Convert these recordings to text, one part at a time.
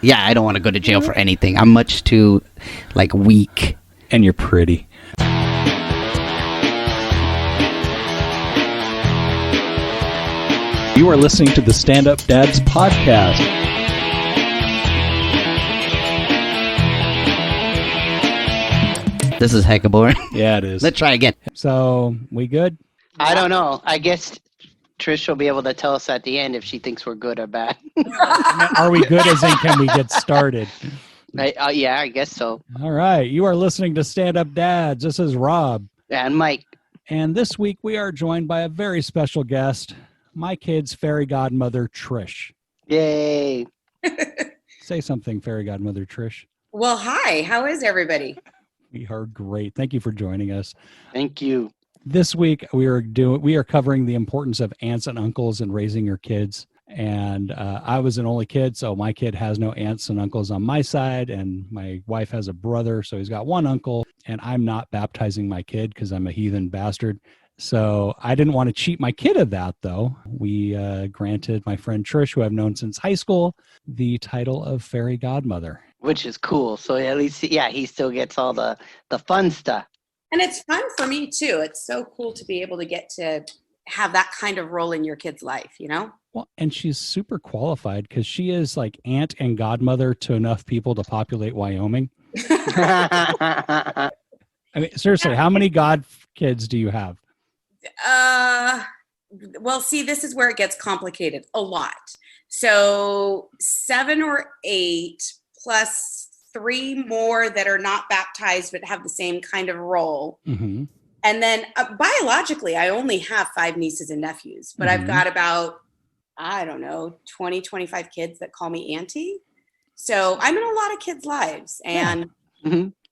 Yeah, I don't want to go to jail for anything. I'm much too, weak. And you're pretty. You are listening to the Stand Up Dads podcast. This is hecka boring. Yeah, it is. Let's try again. So, we good? I don't know. I guess Trish will be able to tell us at the end if she thinks we're good or bad. Are we good as in can we get started? Yeah, I guess so. All right. You are listening to Stand Up Dads. This is Rob. And Mike. And this week we are joined by a very special guest, my kid's fairy godmother, Trish. Yay. Say something, fairy godmother, Trish. Well, hi. How is everybody? We are great. Thank you for joining us. Thank you. This week we are covering the importance of aunts and uncles in raising your kids. And I was an only kid, so my kid has no aunts and uncles on my side, and my wife has a brother, so he's got one uncle, and I'm not baptizing my kid because I'm a heathen bastard. So I didn't want to cheat my kid of that, though. We granted my friend Trish, who I've known since high school, the title of fairy godmother. Which is cool. So at least, he still gets all the fun stuff. And it's fun for me, too. It's so cool to be able to get to have that kind of role in your kid's life, you know? Well, and she's super qualified because she is like aunt and godmother to enough people to populate Wyoming. I mean, seriously, how many god kids do you have? Well, see, this is where it gets complicated. A lot. So 7 or 8 plus 3 more that are not baptized but have the same kind of role. Mm-hmm. And then biologically, I only have 5 nieces and nephews, but I've got about, 20, 25 kids that call me auntie. So I'm in a lot of kids' lives, and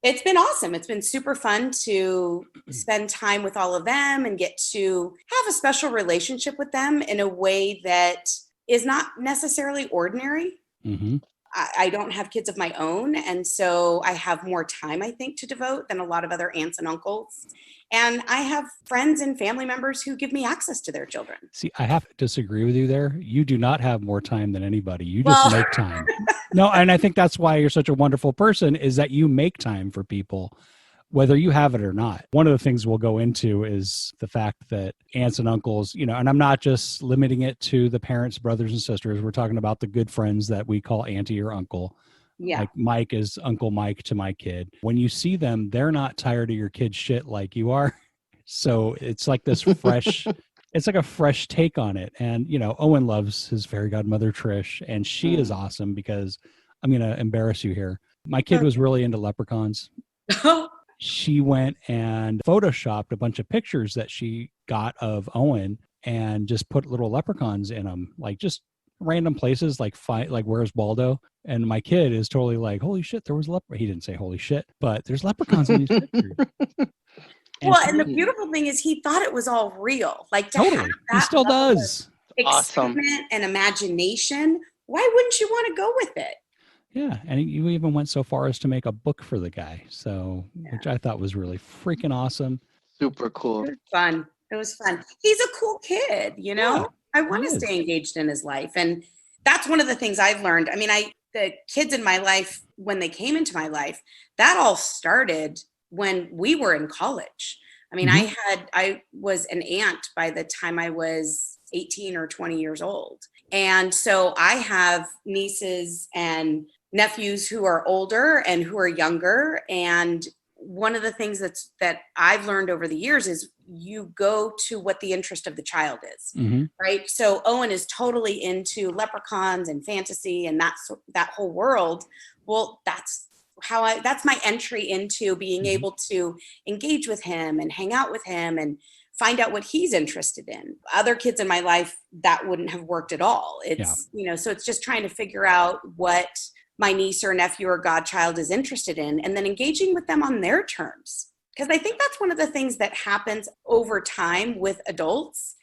it's been awesome. It's been super fun to spend time with all of them and get to have a special relationship with them in a way that is not necessarily ordinary. Mm-hmm. I don't have kids of my own, and so I have more time, I think, to devote than a lot of other aunts and uncles. And I have friends and family members who give me access to their children. See, I have to disagree with you there. You do not have more time than anybody. You just make time. No, and I think that's why you're such a wonderful person, is that you make time for people, whether you have it or not. One of the things we'll go into is the fact that aunts and uncles, and I'm not just limiting it to the parents, brothers and sisters. We're talking about the good friends that we call auntie or uncle. Yeah. Like Mike is Uncle Mike to my kid. When you see them, they're not tired of your kid's shit like you are. So it's like this fresh, it's like a fresh take on it. And, Owen loves his fairy godmother, Trish, and she is awesome because I'm going to embarrass you here. My kid was really into leprechauns. She went and photoshopped a bunch of pictures that she got of Owen and just put little leprechauns in them, like just random places, like Where's Waldo? And my kid is totally like, holy shit, there was he didn't say holy shit, but there's leprechauns in these pictures. And the beautiful thing is he thought it was all real. Like to totally, have that he still does. Excitement and imagination. Why wouldn't you want to go with it? Yeah, and you even went so far as to make a book for the guy, which I thought was really freaking awesome. Super cool. It was fun. It was fun. He's a cool kid, Yeah, I want to stay engaged in his life. And that's one of the things I've learned. I mean, the kids in my life, when they came into my life, that all started when we were in college. I mean, I was an aunt by the time I was 18 or 20 years old. And so I have nieces and nephews who are older and who are younger. And one of the things that I've learned over the years is you go to what the interest of the child is, right? So Owen is totally into leprechauns and fantasy and that whole world. Well, that's my entry into being able to engage with him and hang out with him and find out what he's interested in. Other kids in my life, that wouldn't have worked at all. It's, so it's just trying to figure out what my niece or nephew or godchild is interested in and then engaging with them on their terms. Because I think that's one of the things that happens over time with adults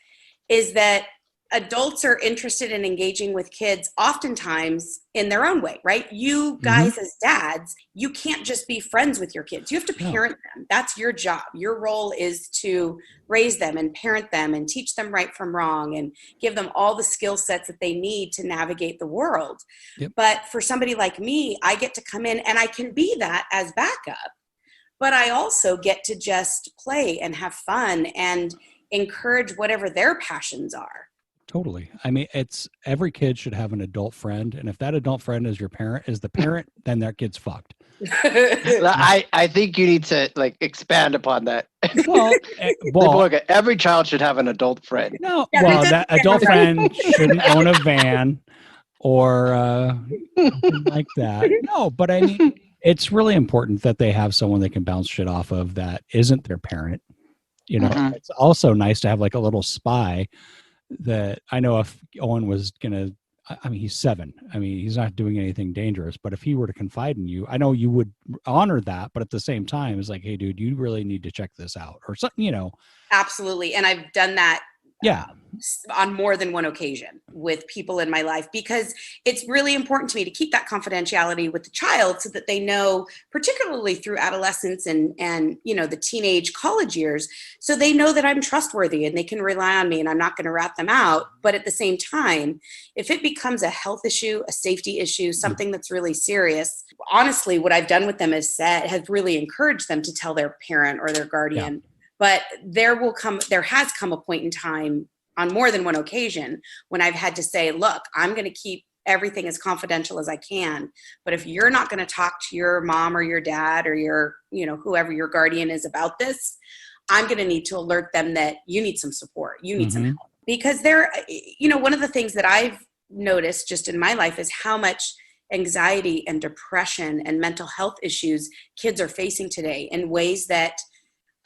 is that adults are interested in engaging with kids oftentimes in their own way, right? You guys as dads, you can't just be friends with your kids. You have to parent them. That's your job. Your role is to raise them and parent them and teach them right from wrong and give them all the skill sets that they need to navigate the world. Yep. But for somebody like me, I get to come in and I can be that as backup, but I also get to just play and have fun and encourage whatever their passions are. Totally. I mean, it's every kid should have an adult friend. And if that adult friend is the parent, then that kid's fucked. I think you need to like expand upon that. Well, Every child should have an adult friend. no, Yeah, well, that's that adult friend shouldn't own a van or something like that. No, but I mean, it's really important that they have someone they can bounce shit off of that isn't their parent. You know, it's also nice to have like a little spy that I know if Owen was going to, I mean, he's 7. I mean, he's not doing anything dangerous, but if he were to confide in you, I know you would honor that. But at the same time, it's like, hey, dude, you really need to check this out or something, you know? Absolutely. And I've done that. Yeah. On more than one occasion with people in my life, because it's really important to me to keep that confidentiality with the child so that they know, particularly through adolescence and you know, the teenage college years, so they know that I'm trustworthy and they can rely on me and I'm not going to rat them out. But at the same time, if it becomes a health issue, a safety issue, something that's really serious, honestly, what I've done with them has really encouraged them to tell their parent or their guardian. Yeah. But there has come a point in time on more than one occasion when I've had to say, look, I'm going to keep everything as confidential as I can. But if you're not going to talk to your mom or your dad or your, you know, whoever your guardian is about this, I'm going to need to alert them that you need some support. You need some help. Because you know, one of the things that I've noticed just in my life is how much anxiety and depression and mental health issues kids are facing today in ways that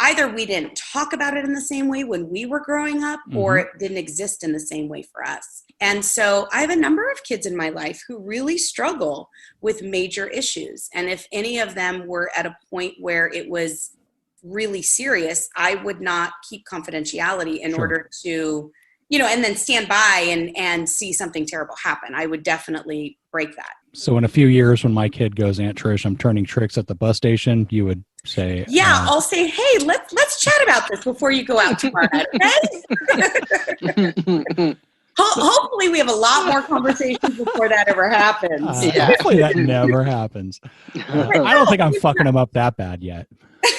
either we didn't talk about it in the same way when we were growing up, or it didn't exist in the same way for us. And so I have a number of kids in my life who really struggle with major issues. And if any of them were at a point where it was really serious, I would not keep confidentiality in order to, you know, and then stand by and see something terrible happen. I would definitely break that. So in a few years when my kid goes, Aunt Trish, I'm turning tricks at the bus station, you would say, I'll say, hey, let's chat about this before you go out tomorrow night, okay? Hopefully we have a lot more conversations before that ever happens. Hopefully that never happens. I don't think I'm fucking him up that bad yet.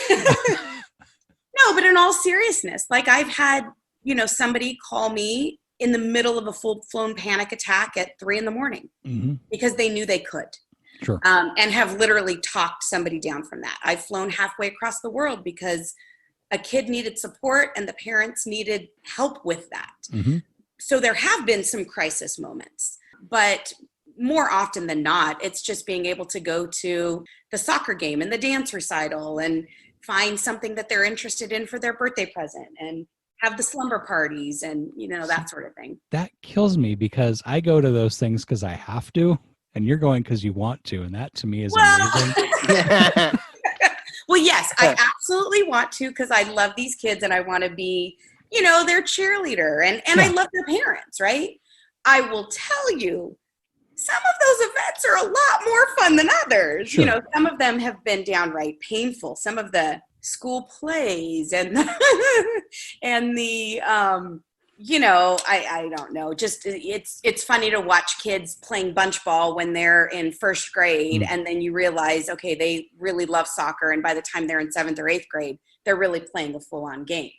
No, but in all seriousness, like I've had, you know, somebody call me in the middle of a full-blown panic attack at 3 a.m. Because they knew they could. Sure. And have literally talked somebody down from that. I've flown halfway across the world because a kid needed support and the parents needed help with that. So there have been some crisis moments, but more often than not, it's just being able to go to the soccer game and the dance recital and find something that they're interested in for their birthday present and have the slumber parties and, you know, that sort of thing. That kills me because I go to those things because I have to. And you're going because you want to. And that to me is amazing. Well, yes, I absolutely want to because I love these kids and I want to be, you know, their cheerleader. And I love their parents, right? I will tell you, some of those events are a lot more fun than others. Sure. You know, some of them have been downright painful. Some of the school plays and and the you know, I don't know. Just it's funny to watch kids playing bunch ball when they're in first grade, and then you realize, okay, they really love soccer, and by the time they're in 7th or 8th grade, they're really playing a full-on game.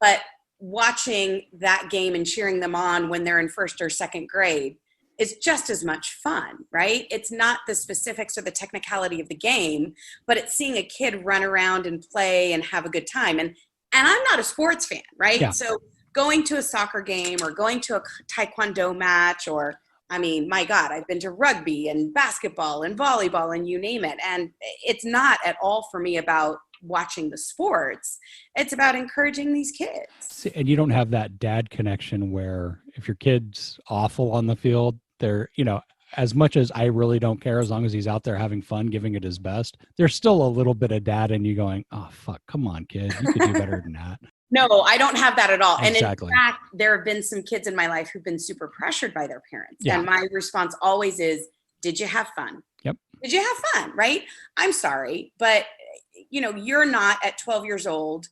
But watching that game and cheering them on when they're in 1st or 2nd grade is just as much fun, right? It's not the specifics or the technicality of the game, but it's seeing a kid run around and play and have a good time. And I'm not a sports fan, right? Yeah. So going to a soccer game or going to a taekwondo match or, I mean, my God, I've been to rugby and basketball and volleyball and you name it. And it's not at all for me about watching the sports. It's about encouraging these kids. And you don't have that dad connection where if your kid's awful on the field, they're, you know, as much as I really don't care, as long as he's out there having fun, giving it his best, there's still a little bit of dad in you going, oh, fuck, come on, kid. You could do better than that. No, I don't have that at all. Exactly. And in fact, there have been some kids in my life who've been super pressured by their parents. Yeah. And my response always is, did you have fun? Yep. Did you have fun? Right? I'm sorry, but you're not at 12 years old.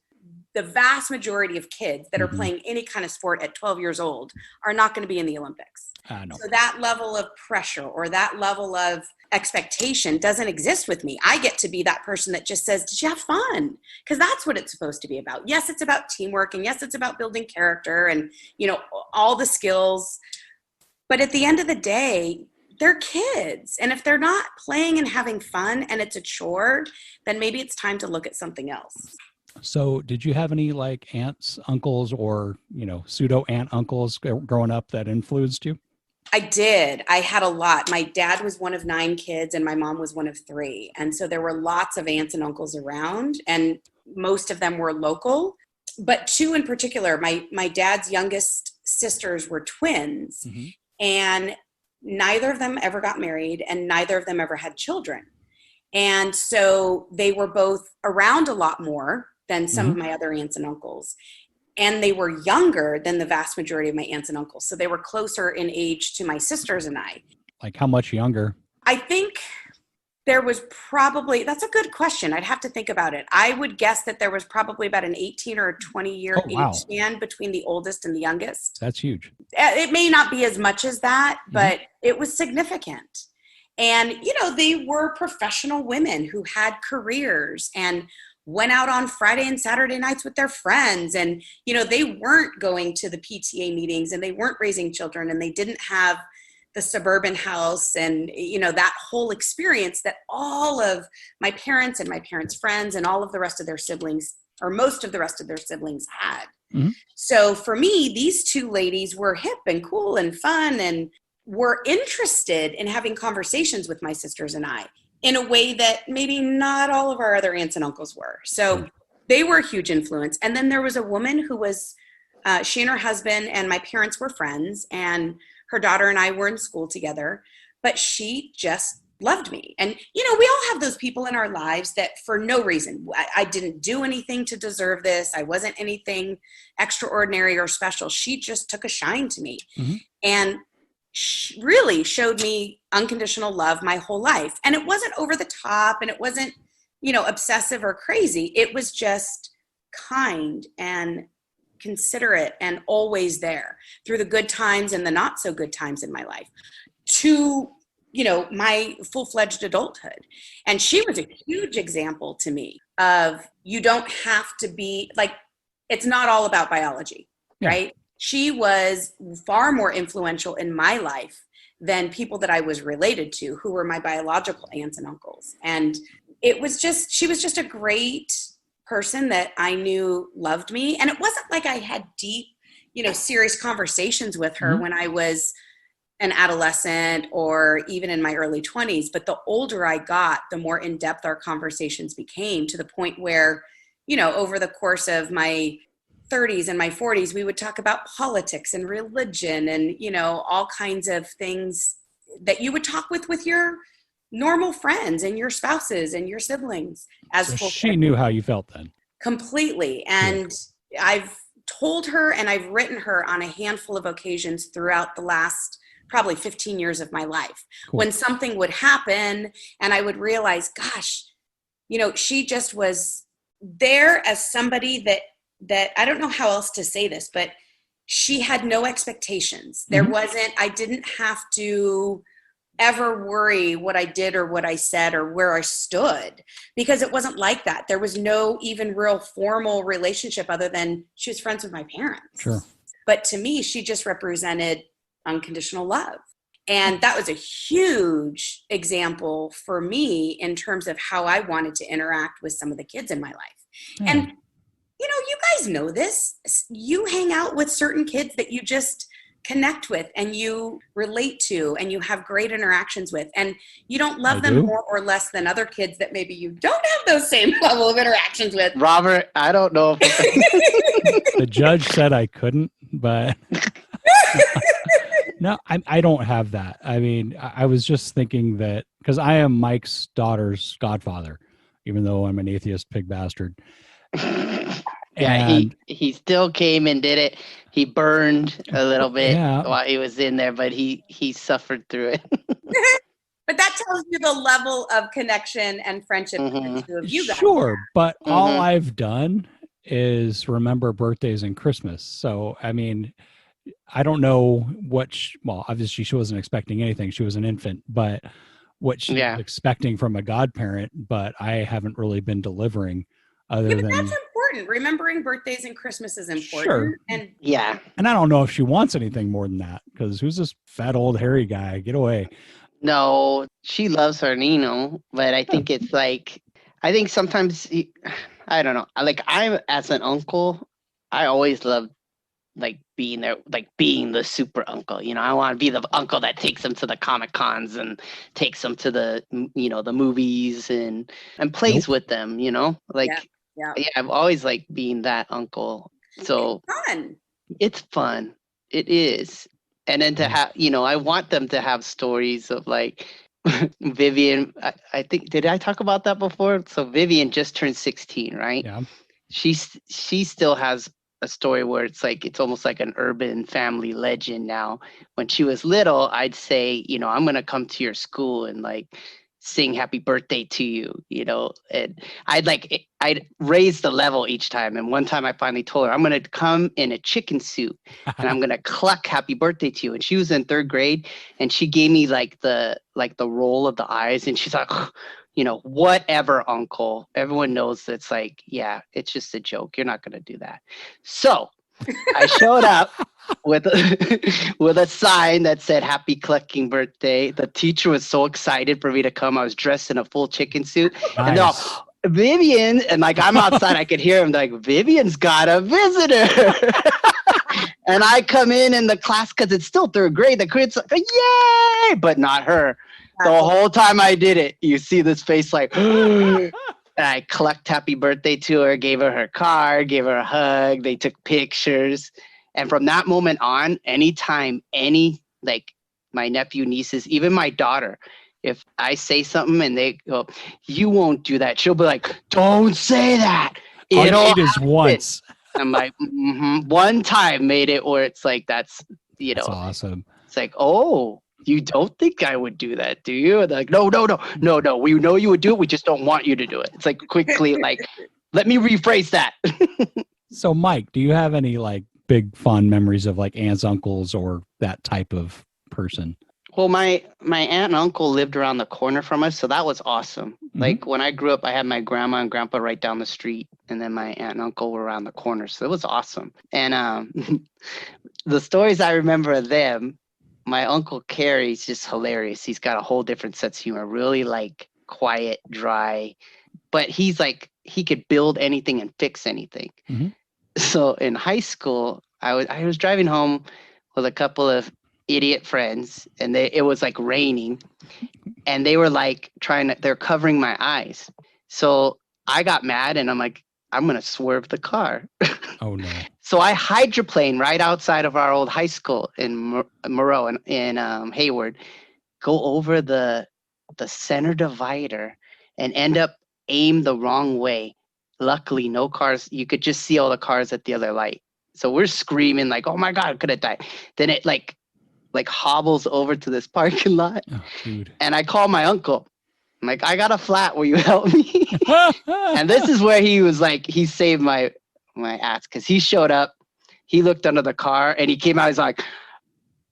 The vast majority of kids that are playing any kind of sport at 12 years old are not going to be in the Olympics. No. So that level of pressure or that level of expectation doesn't exist with me. I get to be that person that just says, did you have fun? Because that's what it's supposed to be about. Yes, it's about teamwork, and yes, it's about building character and, all the skills. But at the end of the day, they're kids. And if they're not playing and having fun and it's a chore, then maybe it's time to look at something else. So did you have any like aunts, uncles, or, pseudo aunt uncles growing up that influenced you? I did. I had a lot. My dad was one of 9 kids and my mom was one of 3. And so there were lots of aunts and uncles around, and most of them were local. But 2 in particular, my dad's youngest sisters were twins, and neither of them ever got married and neither of them ever had children. And so they were both around a lot more than some of my other aunts and uncles. And they were younger than the vast majority of my aunts and uncles. So they were closer in age to my sisters and I. Like how much younger? I think there was probably, that's a good question. I'd have to think about it. I would guess that there was probably about an 18 or a 20-year age span between the oldest and the youngest. That's huge. It may not be as much as that, but it was significant. And, they were professional women who had careers and went out on Friday and Saturday nights with their friends. And, they weren't going to the PTA meetings and they weren't raising children and they didn't have the suburban house and, that whole experience that all of my parents and my parents' friends and all of the rest of their siblings, or most of the rest of their siblings, had. So for me, these 2 ladies were hip and cool and fun and were interested in having conversations with my sisters and I in a way that maybe not all of our other aunts and uncles were. So they were a huge influence. And then there was a woman who was, she and her husband and my parents were friends, and her daughter and I were in school together, but she just loved me. And, we all have those people in our lives that for no reason, I didn't do anything to deserve this. I wasn't anything extraordinary or special. She just took a shine to me and really showed me unconditional love my whole life. And it wasn't over the top and it wasn't, obsessive or crazy. It was just kind and considerate and always there through the good times and the not so good times in my life to, my full-fledged adulthood. And she was a huge example to me of, you don't have to be like, it's not all about biology, right? She was far more influential in my life than people that I was related to who were my biological aunts and uncles. And she was just a great person that I knew loved me. And it wasn't like I had deep, serious conversations with her when I was an adolescent or even in my early 20s. But the older I got, the more in-depth our conversations became, to the point where, over the course of my 30s and my 40s, we would talk about politics and religion and, all kinds of things that you would talk with your normal friends and your spouses and your siblings. So she knew how you felt then. Completely. And I've told her and I've written her on a handful of occasions throughout the last probably 15 years of my life. When something would happen and I would realize, gosh, she just was there as somebody that I don't know how else to say this, but she had no expectations. There wasn't, I didn't have to ever worry what I did or what I said or where I stood, because it wasn't like that. There was no even real formal relationship other than she was friends with my parents. Sure. But to me, she just represented unconditional love. And that was a huge example for me in terms of how I wanted to interact with some of the kids in my life. And you guys know this. You hang out with certain kids that you just connect with and you relate to and you have great interactions with, and you don't love them more or less than other kids that maybe you don't have those same level of interactions with. Robert, I don't know if the judge said I couldn't, but no, I don't have that. I mean, I was just thinking that because I am Mike's daughter's godfather, even though I'm an atheist pig bastard. Yeah, And he still came and did it. He burned a little bit yeah, while he was in there, but he suffered through it. But that tells you the level of connection and friendship that the Mhm. two of you guys sure. But all Mhm. I've done is remember birthdays and Christmas. So, I mean, I don't know well, obviously she wasn't expecting anything. She was an infant, but what she was Yeah. expecting from a godparent, but I haven't really been delivering Yeah, other but that's than important. Remembering birthdays and Christmas is sure. important. And Yeah. And I don't know if she wants anything more than that because who's this fat old hairy guy? Get away. No, she loves her Nino, but I Yeah. think it's like I think sometimes I don't know. Like I'm as an uncle, I always love like being there, like being the super uncle. You know, I want to be the uncle that takes them to the Comic Cons and takes them to the movies and plays Nope. with them. You know, yeah, like yeah. yeah, I've always liked being that uncle. So It's fun. it's fun. It is. And then to have, I want them to have stories of like Vivian. I think, did I talk about that before? So Vivian just turned 16, right? Yeah. She still has a story where it's like it's almost like an urban family legend now. When she was little, I'd say, I'm gonna come to your school and like sing happy birthday to you, and I'd raise the level each time. And one time I finally told her, I'm gonna come in a chicken suit and I'm gonna cluck happy birthday to you. And she was in third grade and she gave me like the roll of the eyes and she's like, whatever, uncle. Everyone knows it's like, yeah, it's just a joke. You're not going to do that. So I showed up with with a sign that said happy clucking birthday. The teacher was so excited for me to come. I was dressed in a full chicken suit. And they're Nice. all, Vivian, and like I'm outside, I could hear him like, Vivian's got a visitor. And I come in the class because it's still third grade. The kid's like, yay, but not her. The whole time I did it, you see this face like, I collect happy birthday to her, gave her her card, gave her a hug. They took pictures. And from that moment on, anytime like my nephew, nieces, even my daughter, if I say something and they go, you won't do that, she'll be like, don't say that. All you It'll need is happen. once. I'm like, one time made it where it's like, that's awesome. it's like, oh, you don't think I would do that, do you? And they're like, no. We know you would do it. We just don't want you to do it. It's like quickly, like, let me rephrase that. So, Mike, do you have any like big fond memories of like aunts, uncles, or that type of person? Well, my aunt and uncle lived around the corner from us, so that was awesome. Mm-hmm. Like when I grew up, I had my grandma and grandpa right down the street, and then my aunt and uncle were around the corner, so it was awesome. And the stories I remember of them, my uncle Carrie's just hilarious. He's got a whole different sense of humor, really like quiet, dry, but he's like he could build anything and fix anything. Mm-hmm. So in high school, I was driving home with a couple of idiot friends, and it was like raining, and they were like they're covering my eyes. So I got mad, and I'm like, I'm gonna swerve the car. Oh no! So I hydroplane right outside of our old high school in Moreau in Hayward, go over the center divider, and end up aimed the wrong way. Luckily, no cars. You could just see all the cars at the other light. So we're screaming like, "Oh my God, I could have died!" Then it like hobbles over to this parking lot, dude. And I call my uncle. I'm like, I got a flat. Will you help me? And this is where he was like, he saved my ass because he showed up. He looked under the car and he came out. He's like,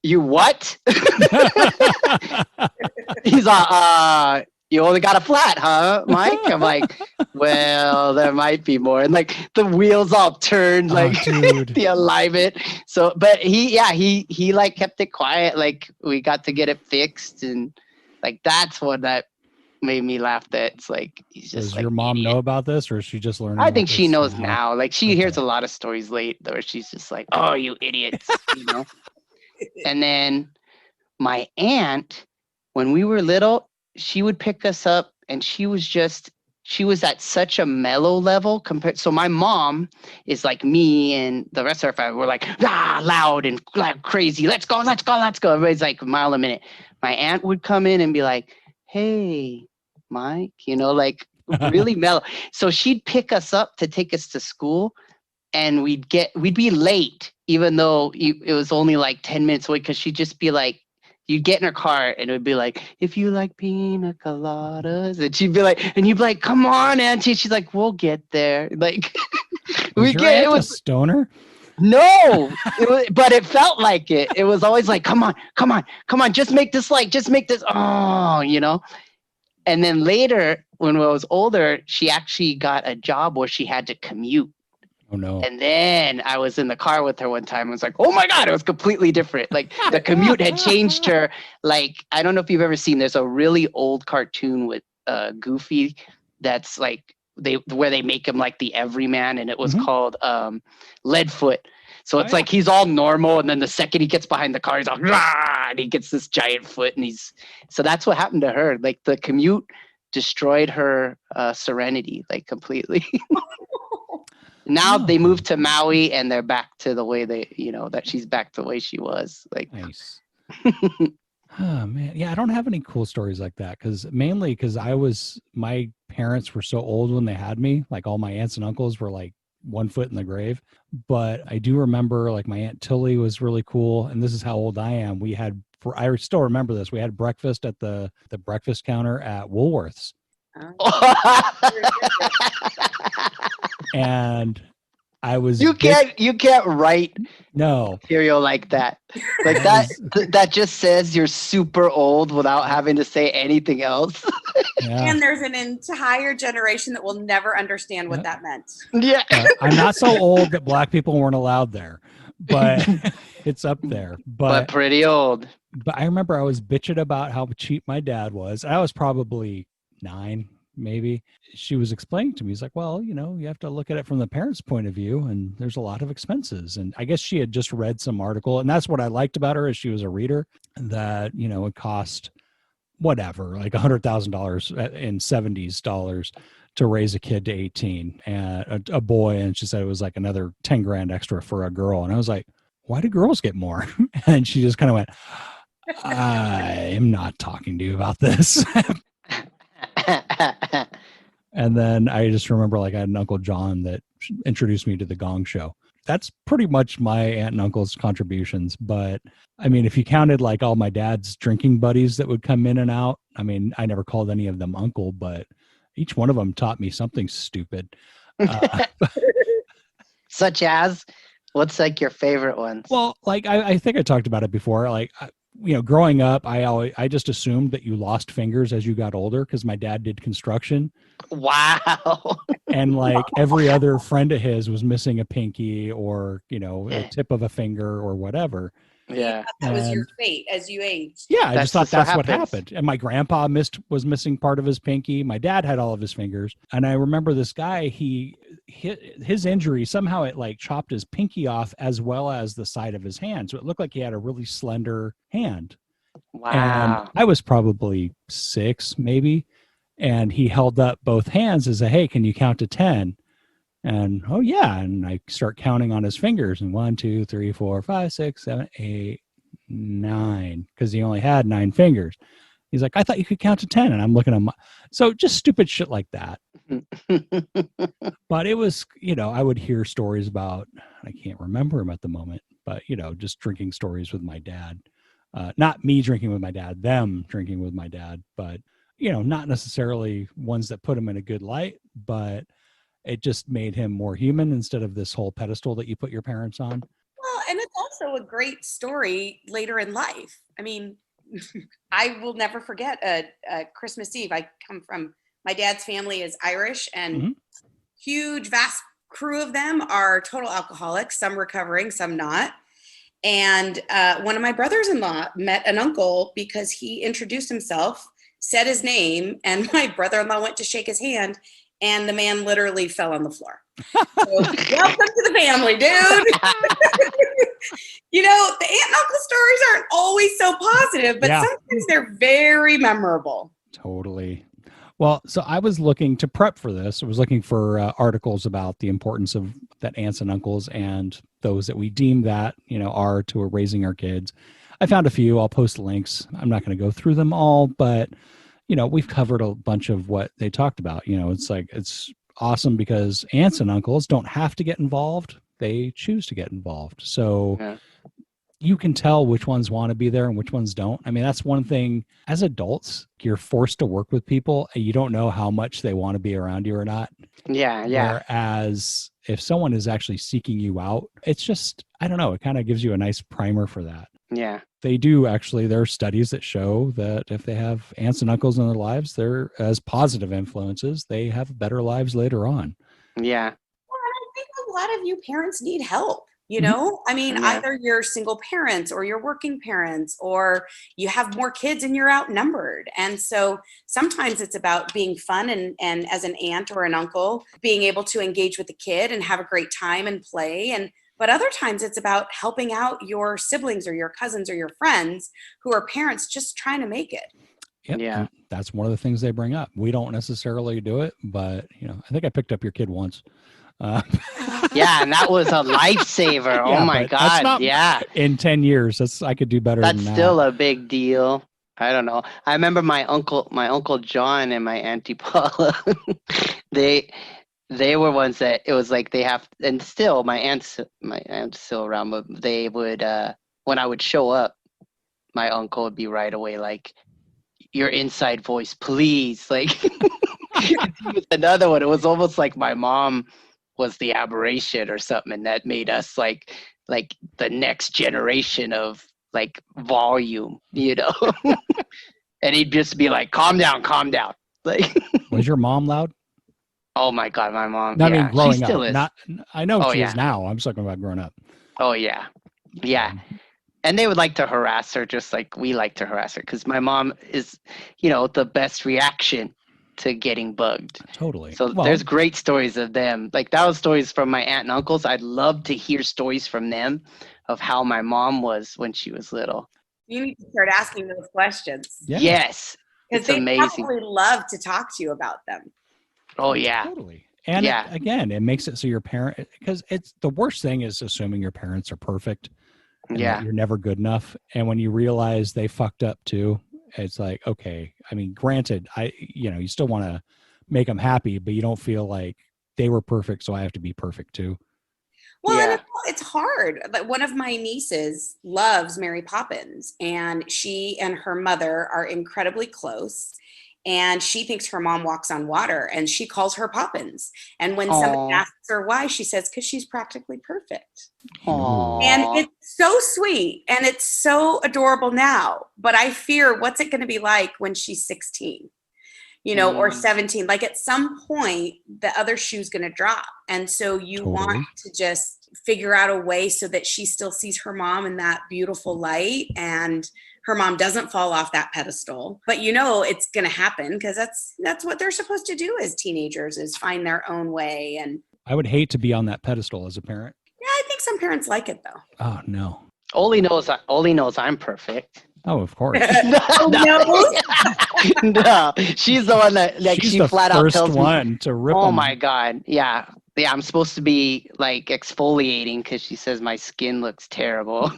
"You what?" He's like, "You only got a flat, huh, Mike?" I'm like, "Well, there might be more." And like the wheels all turned, like the alignment. So, but he like kept it quiet. Like we got to get it fixed, and like that's what that made me laugh. That it's like he's just. Does like, your mom idiot. know about this, or is she just learning? I think she knows now. now. Like she hears a lot of stories late, where she's just like, "Oh, you idiots," And then my aunt, when we were little, she would pick us up, and she was at such a mellow level compared. So my mom is like me and the rest of our family. We're like loud and like crazy. Let's go. Everybody's like a mile a minute. My aunt would come in and be like, "Hey, Mike," like really mellow. So she'd pick us up to take us to school, and we'd be late, even though it was only like 10 minutes away, because she'd just be like, you'd get in her car and it would be like, if you like pina coladas, and she'd be like, and you'd be like, come on, Auntie. She's like, we'll get there. Like, It was a stoner. No, but it felt like it. It was always like, come on, just make this light, just make this. Oh, you know. And then later, when I was older, she actually got a job where she had to commute. Oh no. And then I was in the car with her one time. I was like, oh my God, it was completely different. Like the commute had changed her. Like, I don't know if you've ever seen, there's a really old cartoon with Goofy that's like, where they make him like the everyman, and it was called Leadfoot. So it's like he's all normal, and then the second he gets behind the car, he's like, rah, and he gets this giant foot, and so that's what happened to her. Like the commute destroyed her serenity, like completely. Now they moved to Maui, and they're back to the way that she's back the way she was. Like, nice. Oh man, yeah, I don't have any cool stories like that because my parents were so old when they had me. Like all my aunts and uncles were like 1 foot in the grave. But I do remember like my Aunt Tilly was really cool, and this is how old I am. I still remember this. We had breakfast at the breakfast counter at Woolworths, and I was you can't write no material like that. Like that just says you're super old without having to say anything else. Yeah. And there's an entire generation that will never understand what that meant. Yeah. I'm not so old that black people weren't allowed there, but it's up there. But pretty old. But I remember I was bitching about how cheap my dad was. I was probably 9, maybe. She was explaining to me, he's like, well, you have to look at it from the parents' point of view, and there's a lot of expenses. And I guess she had just read some article, and that's what I liked about her, is she was a reader, that, it cost whatever, like $100,000 in 70s dollars to raise a kid to 18 and a boy. And she said it was like another 10 grand extra for a girl. And I was like, why do girls get more? And she just kind of went, I am not talking to you about this. And then I just remember like I had an Uncle John that introduced me to the Gong Show. That's pretty much my aunt and uncle's contributions. But I mean, if you counted like all my dad's drinking buddies that would come in and out, I mean, I never called any of them uncle, but each one of them taught me something stupid. Such as, what's like your favorite ones? Well, like I think I talked about it before. Like, growing up, I just assumed that you lost fingers as you got older because my dad did construction. Wow. And like every other friend of his was missing a pinky or, a tip of a finger or whatever. Yeah. That was your fate as you aged. Yeah, I just thought that's what happens. happened. And my grandpa was missing part of his pinky. My dad had all of his fingers. And I remember this guy, his injury, somehow it like chopped his pinky off as well as the side of his hand. So it looked like he had a really slender hand. Wow. And I was probably 6, maybe. And he held up both hands and said, hey, can you count to 10? And, oh, yeah. And I start counting on his fingers. And 1, 2, 3, 4, 5, 6, 7, 8, 9. Because he only had 9 fingers. He's like, I thought you could count to 10. And I'm looking at him. So just stupid shit like that. But it was, I would hear stories about, I can't remember him at the moment, but, just drinking stories with my dad. Not me drinking with my dad, them drinking with my dad. But, not necessarily ones that put him in a good light, but it just made him more human instead of this whole pedestal that you put your parents on. Well, and it's also a great story later in life. I mean, I will never forget a Christmas Eve. I come from, my dad's family is Irish, and huge, vast crew of them are total alcoholics, some recovering, some not. And one of my brothers-in-law met an uncle because he introduced himself, said his name, and my brother-in-law went to shake his hand, and the man literally fell on the floor. So, welcome to the family, dude. The aunt and uncle stories aren't always so positive, but sometimes they're very memorable. Totally. Well, so I was looking to prep for this. I was looking for articles about the importance of that aunts and uncles and those that we deem that, are to raising our kids. I found a few. I'll post links. I'm not going to go through them all, but, we've covered a bunch of what they talked about. It's like, it's awesome because aunts and uncles don't have to get involved. they choose to get involved. So Yeah. you can tell which ones want to be there and which ones don't. I mean, that's one thing. As adults, you're forced to work with people and you don't know how much they want to be around you or not. Yeah. Whereas if someone is actually seeking you out, it's just, I don't know, it kind of gives you a nice primer for that. Yeah. They do actually, there are studies that show that if they have aunts and uncles in their lives, they're as positive influences, they have better lives later on. Yeah. Well, and I think a lot of you parents need help. You Mhm. know, I mean, Yeah. either you're single parents or you're working parents, or you have more kids and you're outnumbered. And so sometimes it's about being fun and as an aunt or an uncle, being able to engage with the kid and have a great time and play. But other times it's about helping out your siblings or your cousins or your friends who are parents just trying to make it. Yep. Yeah. And that's one of the things they bring up. We don't necessarily do it, but I think I picked up your kid once. Yeah, and that was a lifesaver. Yeah, Oh my but that's God. not- Yeah. In 10 years, I could do better That's than still that. a big deal. I don't know. I remember my uncle John and my auntie Paula. they were ones that it was like they have, and still my aunt's still around, but they would when I would show up, my uncle would be right away like, your inside voice, please. Like another one. It was almost like my mom was the aberration or something, and that made us like the next generation of like volume, And he'd just be like, calm down. Like, Was your mom loud? oh my God, my mom. No, I Yeah, mean, growing she still up. is. Not, I know Oh, she is yeah. now. I'm just talking about growing up. Oh yeah. Yeah. And they would like to harass her just like we like to harass her, because my mom is, the best reaction to getting bugged. Totally. So Well, there's great stories of them. Like that was stories from my aunt and uncles. I'd love to hear stories from them of how my mom was when she was little. You need to start asking those questions yeah, Yes. because It's they amazing. probably love to talk to you about them. Oh yeah. totally. And Yeah. again, it makes it so your parent, because it's the worst thing is assuming your parents are perfect and that Yeah. you're never good enough. And when you realize they fucked up too, it's like, okay, I mean, granted, you still want to make them happy, but you don't feel like they were perfect, so I have to be perfect too. Well, Yeah. and it's hard. But one of my nieces loves Mary Poppins, and she and her mother are incredibly close. And she thinks her mom walks on water, and she calls her Poppins. And when somebody Aw. asks her why, she says, because she's practically perfect. Aw. And it's so sweet and it's so adorable now. But I fear, what's it going to be like when she's 16? Or 17? Like at some point, the other shoe's going to drop. And so you want to just figure out a way so that she still sees her mom in that beautiful light and her mom doesn't fall off that pedestal. But it's going to happen because that's what they're supposed to do as teenagers, is find their own way. And I would hate to be on that pedestal as a parent. yeah, I think some parents like it though. Oh, no. Oli knows I'm perfect. Oh, of course. No, she's the one that like She's she the flat out first tells me. one to rip Oh them. my God. Yeah. Yeah, I'm supposed to be like exfoliating because she says my skin looks terrible.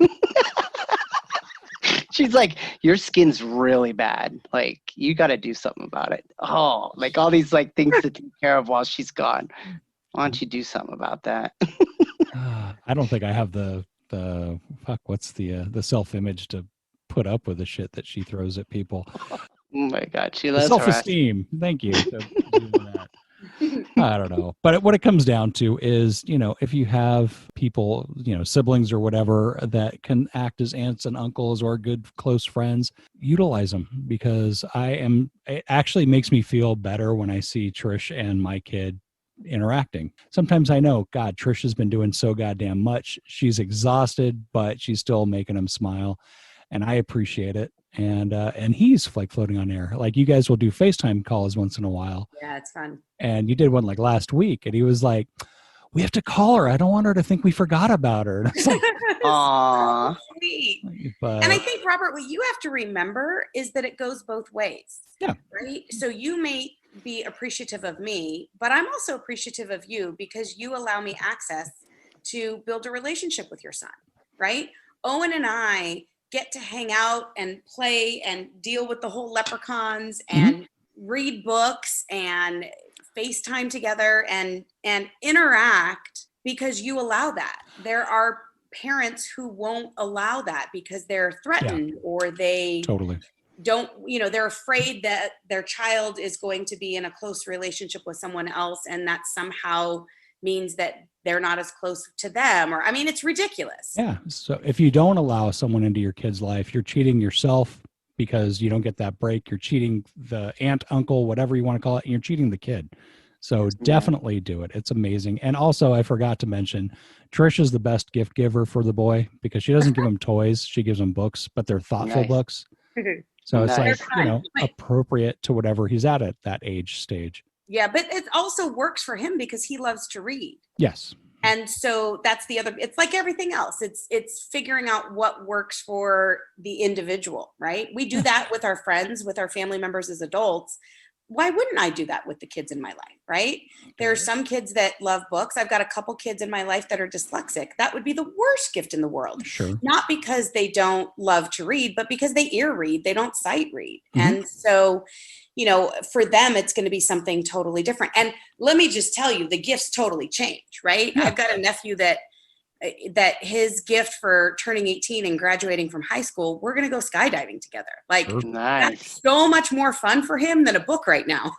She's like, your skin's really bad. Like, you got to do something about it. Oh, like all these like things to take care of while she's gone. Why don't you do something about that? I don't think I have the what's the self-image to put up with the shit that she throws at people. Oh my God, she The loves self-esteem. Thank you. For doing that. I don't know. But what it comes down to is, if you have people, siblings or whatever that can act as aunts and uncles or good close friends, utilize them, because it actually makes me feel better when I see Trish and my kid interacting. Sometimes I know, God, Trish has been doing so goddamn much. She's exhausted, but she's still making him smile. And I appreciate it. And he's like floating on air. Like you guys will do FaceTime calls once in a while. Yeah, it's fun. And you did one like last week, and he was like, we have to call her. I don't want her to think we forgot about her. And I was like, Aww. So sweet. But, And I think, Robert, what you have to remember is that it goes both ways. Yeah. Right? So you may be appreciative of me, but I'm also appreciative of you because you allow me access to build a relationship with your son, right? Owen and I get to hang out and play and deal with the whole leprechauns and read books and FaceTime together and interact because you allow that. There are parents who won't allow that because they're threatened or they Totally. don't, they're afraid that their child is going to be in a close relationship with someone else, and that somehow means that they're not as close to them. Or, I mean, it's ridiculous. Yeah. So if you don't allow someone into your kid's life, you're cheating yourself because you don't get that break. You're cheating the aunt, uncle, whatever you want to call it, and you're cheating the kid. So definitely do it. It's amazing. And also, I forgot to mention, Trish is the best gift giver for the boy because she doesn't give him toys. She gives him books, but they're thoughtful books. So it's like, appropriate to whatever he's at that age stage. Yeah, but it also works for him because he loves to read. Yes. And so that's the other, it's like everything else. It's figuring out what works for the individual, right? We do that with our friends, with our family members as adults. Why wouldn't I do that with the kids in my life, right? There are some kids that love books. I've got a couple kids in my life that are dyslexic. That would be the worst gift in the world. Sure. Not because they don't love to read, but because they ear read. They don't sight read. And so, for them, it's going to be something totally different. And let me just tell you, the gifts totally change, right? I've got a nephew that his gift for turning 18 and graduating from high school, we're going to go skydiving together. Like, that's so much more fun for him than a book right now,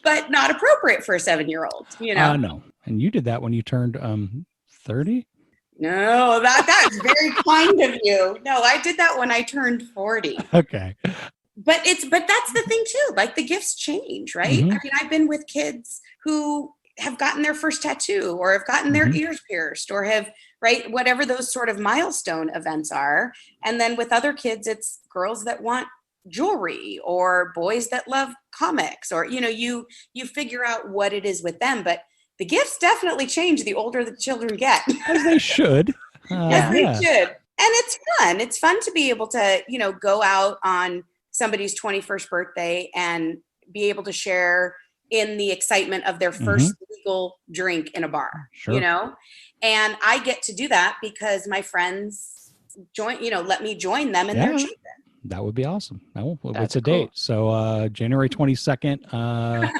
but not appropriate for a 7-year-old, No. And you did that when you turned 30? No, that's very kind of you. No, I did that when I turned 40. Okay. But that's the thing too. Like, the gifts change, right? I mean, I've been with kids who have gotten their first tattoo or have gotten their ears pierced or have, right, whatever those sort of milestone events are. And then with other kids, it's girls that want jewelry or boys that love comics, or, you figure out what it is with them. But the gifts definitely change the older the children get. As they should. Yes, they should. And it's fun. It's fun to be able to, go out on somebody's 21st birthday and be able to share in the excitement of their first legal drink in a bar, and I get to do that because my friends let me join them in their achievement. That would be awesome. What's a date? So January 22nd,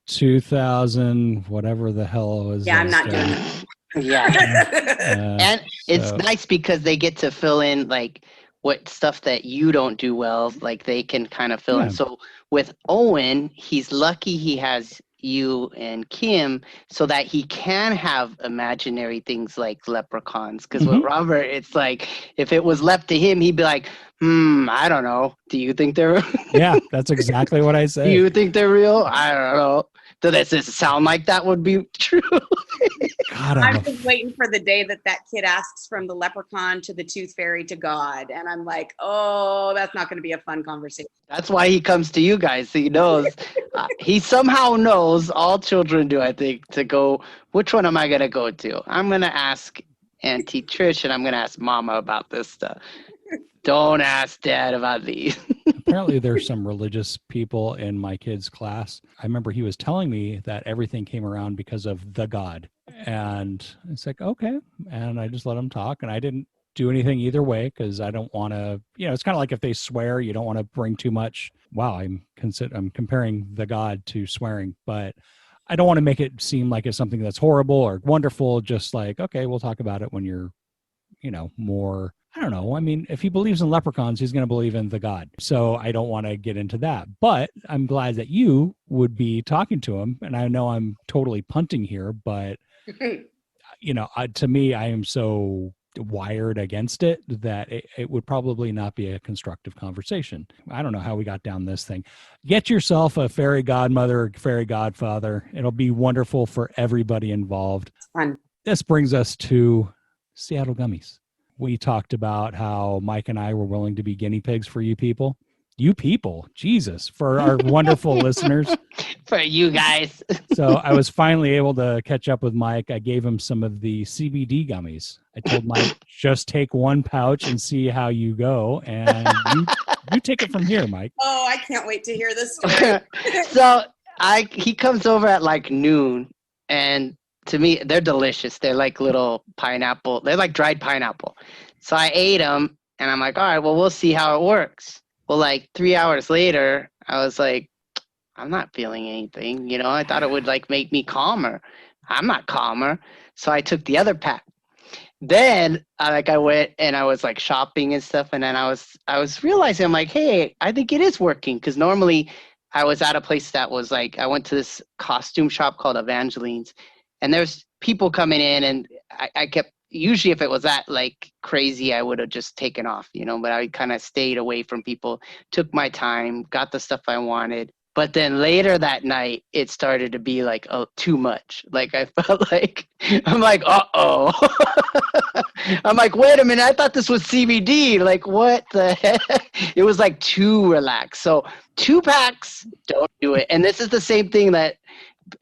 2000, whatever the hell is. Yeah, I'm not doing it. And it's nice because they get to fill in like what stuff that you don't do well, like they can kind of fill in. So with Owen, he's lucky he has you and Kim so that he can have imaginary things like leprechauns. Because with Robert, it's like, if it was left to him, he'd be like, I don't know. Do you think they're Yeah, that's exactly what I say. Do you think they're real? I don't know. Does this sound like that would be true? God, I'm just waiting for the day that kid asks from the leprechaun to the tooth fairy to God. And I'm like, oh, that's not going to be a fun conversation. That's why he comes to you guys. He knows. He somehow knows, all children do, I think, to go, which one am I going to go to? I'm going to ask Auntie Trish and I'm going to ask Mama about this stuff. Don't ask Dad about these. Apparently there's some religious people in my kid's class. I remember he was telling me that everything came around because of the God. And it's like, okay. And I just let him talk. And I didn't do anything either way because I don't want to, it's kind of like if they swear, you don't want to bring too much. Wow, I'm comparing the God to swearing, but I don't want to make it seem like it's something that's horrible or wonderful. Just like, okay, we'll talk about it when you're, more, I don't know. I mean, if he believes in leprechauns, he's going to believe in the God. So I don't want to get into that. But I'm glad that you would be talking to him. And I know I'm totally punting here, but, to me, I am so wired against it that it would probably not be a constructive conversation. I don't know how we got down this thing. Get yourself a fairy godmother, fairy godfather. It'll be wonderful for everybody involved. Fun. This brings us to Seattle Gummies. We talked about how Mike and I were willing to be guinea pigs for you people. You people, Jesus, for our wonderful listeners. For you guys. So I was finally able to catch up with Mike. I gave him some of the CBD gummies. I told Mike, just take one pouch and see how you go. And you take it from here, Mike. Oh, I can't wait to hear this story. So he comes over at like noon, and to me, they're delicious. They're like little pineapple. They're like dried pineapple. So I ate them, and I'm like, all right, well, we'll see how it works. Well, like 3 hours later, I was like, I'm not feeling anything. I thought it would like make me calmer. I'm not calmer. So I took the other pack. Then I went and I was like shopping and stuff, and then I was realizing, I'm like, hey, I think it is working, because normally I was at a place that was like, I went to this costume shop called Evangeline's, and there's people coming in, and I kept, usually if it was that like crazy, I would have just taken off, but I kind of stayed away from people, took my time, got the stuff I wanted. But then later that night, it started to be like, oh, too much. Like I felt like, I'm like, uh-oh. I'm like, wait a minute, I thought this was CBD. Like, what the heck? It was like too relaxed. So 2 packs, don't do it. And this is the same thing that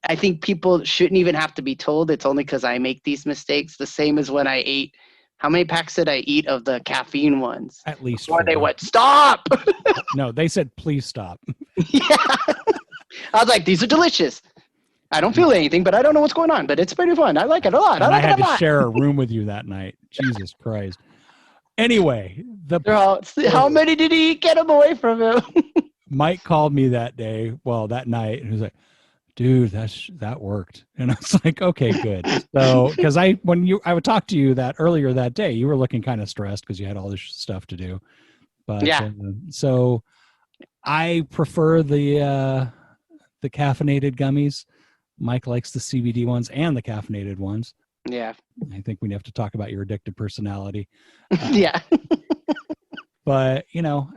I think people shouldn't even have to be told. It's only because I make these mistakes. The same as when I ate. How many packs did I eat of the caffeine ones? At least before 4. they went, stop. No, they said, please stop. Yeah. I was like, these are delicious. I don't feel anything, but I don't know what's going on. But it's pretty fun. I like it a lot. And I like had it a to lot. share a room with you that night. Jesus Christ. Anyway, how many did he eat? Get him away from him. Mike called me that night, and he was like, dude, that worked. And I was like, okay, good. So, because I would talk to you that earlier that day, you were looking kind of stressed because you had all this stuff to do. But yeah. So I prefer the caffeinated gummies. Mike likes the CBD ones and the caffeinated ones. Yeah. I think we have to talk about your addictive personality. Yeah. But,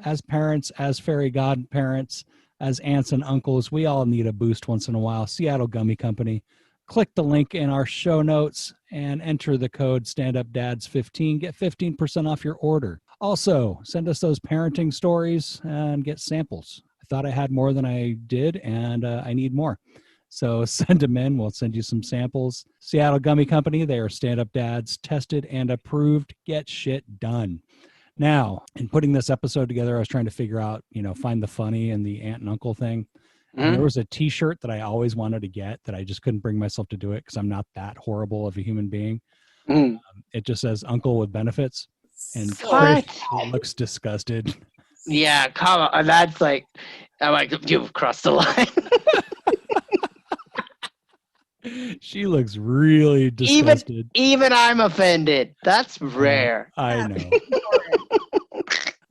as parents, as fairy godparents, as aunts and uncles, we all need a boost once in a while. Seattle Gummy Company. Click the link in our show notes and enter the code StandUpDads15. Get 15% off your order. Also, send us those parenting stories and get samples. I thought I had more than I did, and I need more. So send them in. We'll send you some samples. Seattle Gummy Company. They are stand-up dads, tested and approved. Get shit done. Now, in putting this episode together, I was trying to figure out, find the funny and the aunt and uncle thing. And there was a T-shirt that I always wanted to get that I just couldn't bring myself to do it because I'm not that horrible of a human being. It just says "Uncle with benefits," and Trish looks disgusted. Yeah, come on. That's like, I'm like, you've crossed the line. She looks really disgusted. Even I'm offended. That's rare. I know.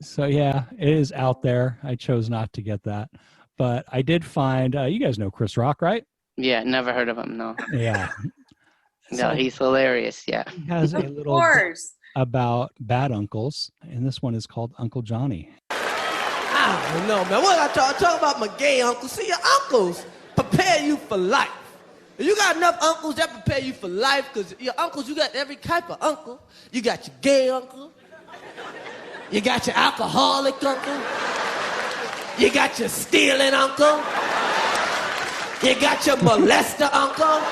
So yeah, it is out there. I chose not to get that, but I did find. You guys know Chris Rock, right? Yeah, never heard of him. No. Yeah. No, he's hilarious. Yeah. He has a little about bad uncles, and this one is called Uncle Johnny. I don't know, man. What I talk about my gay uncles? See, your uncles prepare you for life. You got enough uncles that prepare you for life, because your uncles, you got every type of uncle. You got your gay uncle. You got your alcoholic uncle. You got your stealing uncle. You got your molester uncle.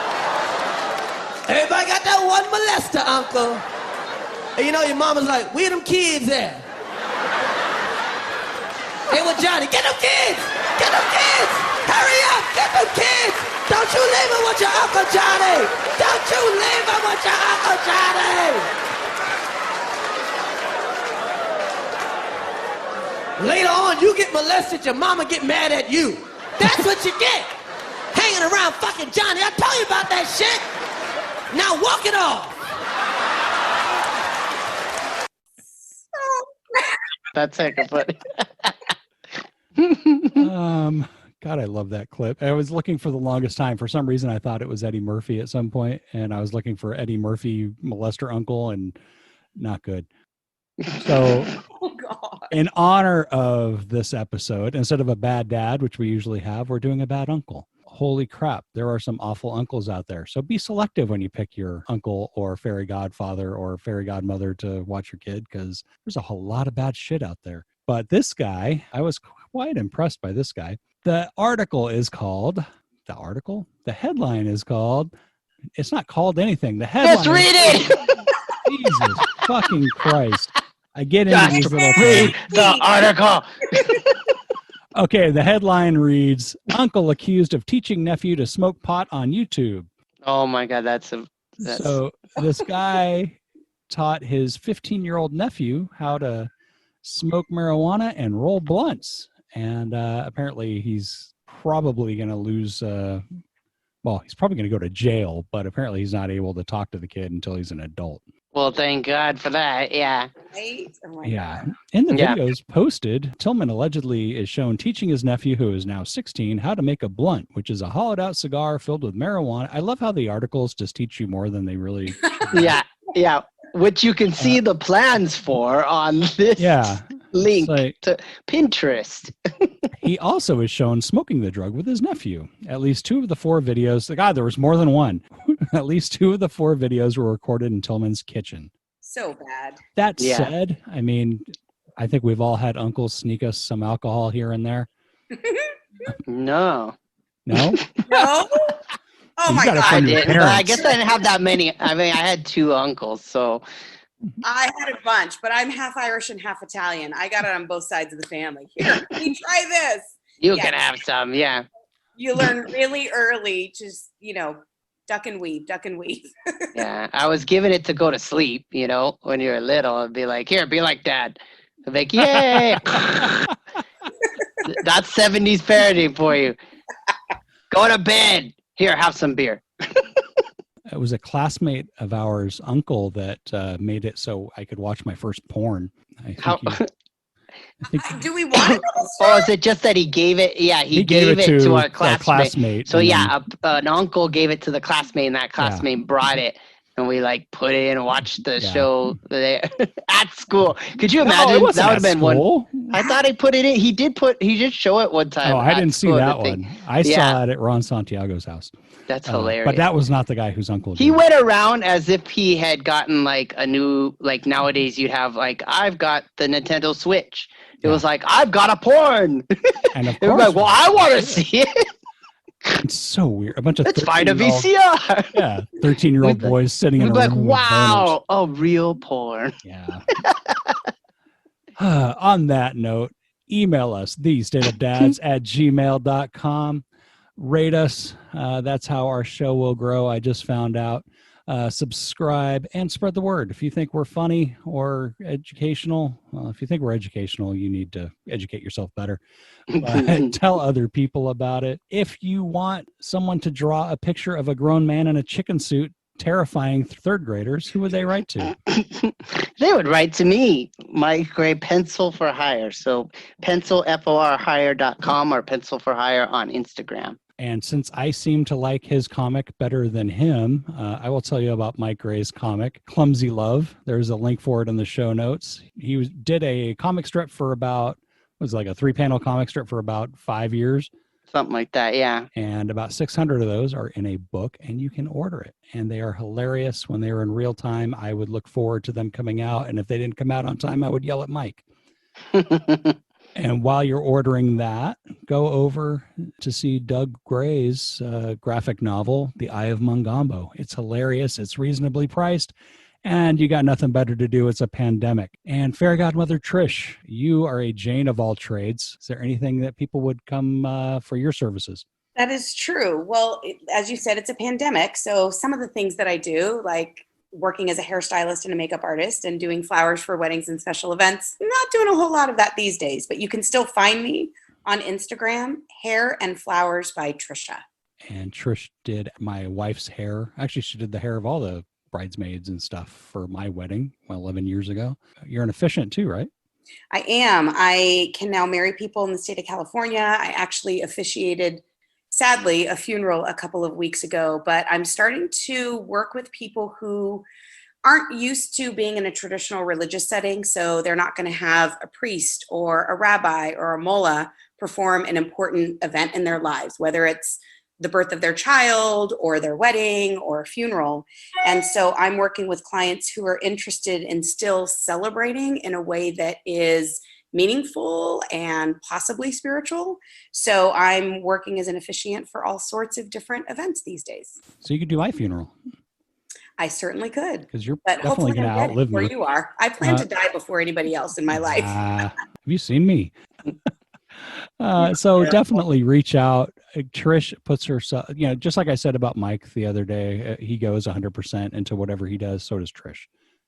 Everybody got that one molester uncle. And your mama's like, where them kids at? Hey, with Johnny, get them kids! Get them kids! Hurry up, get them kids! Don't you leave them with your Uncle Johnny! Don't you leave them with your Uncle Johnny! Later on, you get molested, your mama get mad at you. That's what you get. Hanging around fucking Johnny. I told you about that shit. Now walk it off. That's hecka funny. God, I love that clip. I was looking for the longest time. For some reason, I thought it was Eddie Murphy at some point, and I was looking for Eddie Murphy molester uncle, and not good. So, in honor of this episode, instead of a bad dad, which we usually have, we're doing a bad uncle. Holy crap, there are some awful uncles out there. So be selective when you pick your uncle or fairy godfather or fairy godmother to watch your kid, because there's a whole lot of bad shit out there. But this guy, I was quite impressed by this guy. The headline is called, it's not called anything. The headline. Just read it! Jesus fucking Christ. I get into these little read the article. Okay, the headline reads, Uncle accused of teaching nephew to smoke pot on YouTube. Oh my God, that's So this guy taught his 15-year-old nephew how to smoke marijuana and roll blunts. And apparently he's probably going to lose Well, he's probably going to go to jail, but apparently he's not able to talk to the kid until he's an adult. Well, thank God for that. Yeah. Right? Oh my Yeah. God. In the Yeah. videos posted, Tillman allegedly is shown teaching his nephew, who is now 16, how to make a blunt, which is a hollowed out cigar filled with marijuana. I love how the articles just teach you more than they really. Yeah. Yeah. Which you can see the plans for on this Yeah. link Like, to Pinterest. he also is shown smoking the drug with his nephew. At least 2 of the 4 videos, God, there was more than one. At least 2 of the 4 videos were recorded in Tillman's kitchen. So bad. That Yeah. said, I mean, I think we've all had uncles sneak us some alcohol here and there. No. No? No? Oh You my got it God. from I your didn't. But I parents. guess I didn't have that many. I mean, I had 2 uncles, so I had a bunch, but I'm half Irish and half Italian. I got it on both sides of the family. Here, try this. you Yeah. can have some. Yeah. You learn really early to, duck and weave. Yeah. I was giving it to go to sleep, when you were little. I'd be like, here, be like dad. I'd be like, yay. That's 70s parenting for you. Go to bed. Here, have some beer. It was a classmate of ours, uncle, that made it so I could watch my first porn. I think Do we want to know? Oh, is it just that he gave it? Yeah, he gave it to our classmate. So and yeah, an uncle gave it to the classmate, and that classmate brought it, and we put it in and watched the show there at school. Could you imagine? No, it wasn't That would have at been one. school. I thought he put it in. He did show it one time. Oh, I at didn't see school, that the thing. one. I saw it at Ron Santiago's house. That's hilarious. But that was not the guy whose uncle did He it. went around as if he had gotten a new, nowadays you'd have I've got the Nintendo Switch. It was I've got a porn. And of It was course, well, I want to see it. it's so weird. A bunch of Let's find a 13-year-old VCR. Yeah, 13-year-old We'd be- boys sitting in We'd a be like, room with wow, oh, real porn. boners. Yeah. On that note, email us, thestateofdads@gmail.com. Rate us. That's how our show will grow. I just found out. Subscribe and spread the word. If you think we're funny or educational, well, if you think we're educational, you need to educate yourself better. But tell other people about it. If you want someone to draw a picture of a grown man in a chicken suit terrifying 3rd graders, who would they write to? They would write to me, Mike Gray, Pencil for Hire. So pencilforhire.com or Pencil for Hire on Instagram. And since I seem to like his comic better than him, I will tell you about Mike Gray's comic, Clumsy Love. There's a link for it in the show notes. He did a comic strip for about, it was like a 3-panel comic strip for about 5 years. Something like that, yeah. And about 600 of those are in a book, and you can order it. And they are hilarious. When they were in real time, I would look forward to them coming out. And if they didn't come out on time, I would yell at Mike. And while you're ordering that, go over to see Doug Gray's graphic novel, The Eye of Mongombo. It's hilarious. It's reasonably priced. And you got nothing better to do. It's a pandemic. And Fairy Godmother Trish, you are a Jane of all trades. Is there anything that people would come for your services? That is true. Well, as you said, it's a pandemic. So some of the things that I do, like working as a hairstylist and a makeup artist and doing flowers for weddings and special events, I'm not doing a whole lot of that these days, but you can still find me on Instagram, Hair and Flowers by Trisha. And Trish did my wife's hair. Actually, she did the hair of all the bridesmaids and stuff for my wedding 11 years ago. You're an officiant too, right? I am. I can now marry people in the state of California. I actually officiated, sadly, a funeral a couple of weeks ago, but I'm starting to work with people who aren't used to being in a traditional religious setting. So they're not going to have a priest or a rabbi or a mullah perform an important event in their lives, whether it's the birth of their child or their wedding or a funeral. And so I'm working with clients who are interested in still celebrating in a way that is meaningful and possibly spiritual. So I'm working as an officiant for all sorts of different events these days. So you could do my funeral. I certainly could. Because you're But definitely hopefully going to I'm dead outlive before me. you are. I plan to die before anybody else in my life. Have you seen me? So definitely reach out. Trish puts herself, just like I said about Mike the other day, he goes 100% into whatever he does. So does Trish.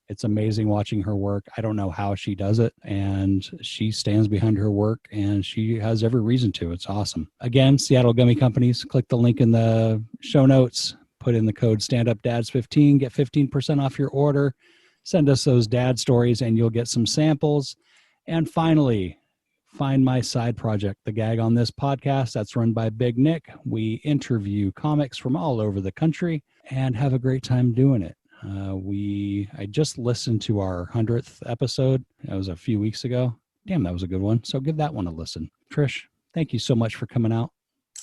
It's amazing watching her work. I don't know how she does it, and she stands behind her work, and she has every reason to. It's awesome. Again, Seattle Gummy Companies. Click the link in the show notes. Put in the code StandUpDads15. Get 15% off your order. Send us those dad stories, and you'll get some samples. And finally, find my side project, The Gag on This Podcast. That's run by Big Nick. We interview comics from all over the country and have a great time doing it. I just listened to our 100th episode. That was a few weeks ago. Damn, that was a good one. So give that one a listen. Trish, thank you so much for coming out.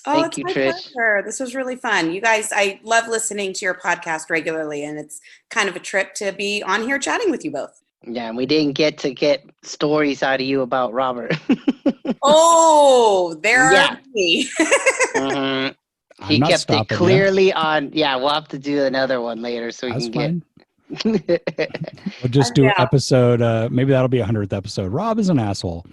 Oh, Thank you, it's my Trish. pleasure. This was really fun. You guys, I love listening to your podcast regularly, and it's kind of a trip to be on here chatting with you both. Yeah, and we didn't get to get stories out of you about Robert. Oh, there Yeah. are me. Mhm. He I'm not kept it stopping you. clearly on. Yeah, we'll have to do another one later so we That's can fine. get. We'll just I'm do down. episode, maybe that'll be a 100th episode. Rob is an asshole.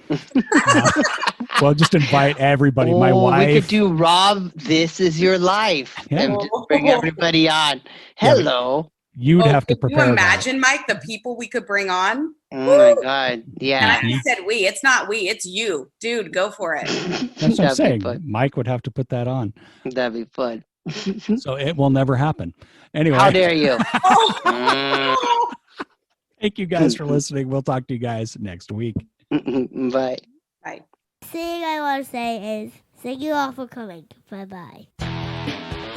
We'll just invite everybody. My wife. We could do Rob, This Is Your Life. Yeah. And just bring everybody on. Yeah, but- Hello. You'd have to could you prepare imagine, Mike, the people we could bring on? Oh my God. And Yeah. I said we. It's not we. It's you. Dude, go for it. that. That's what I'm That'd be saying. fun. Mike would have to put that on. That'd be fun. So it will never happen. Anyway. How dare you? Thank you guys for listening. We'll talk to you guys next week. Bye. Bye. Thing I want to say is thank you all for coming. Bye bye.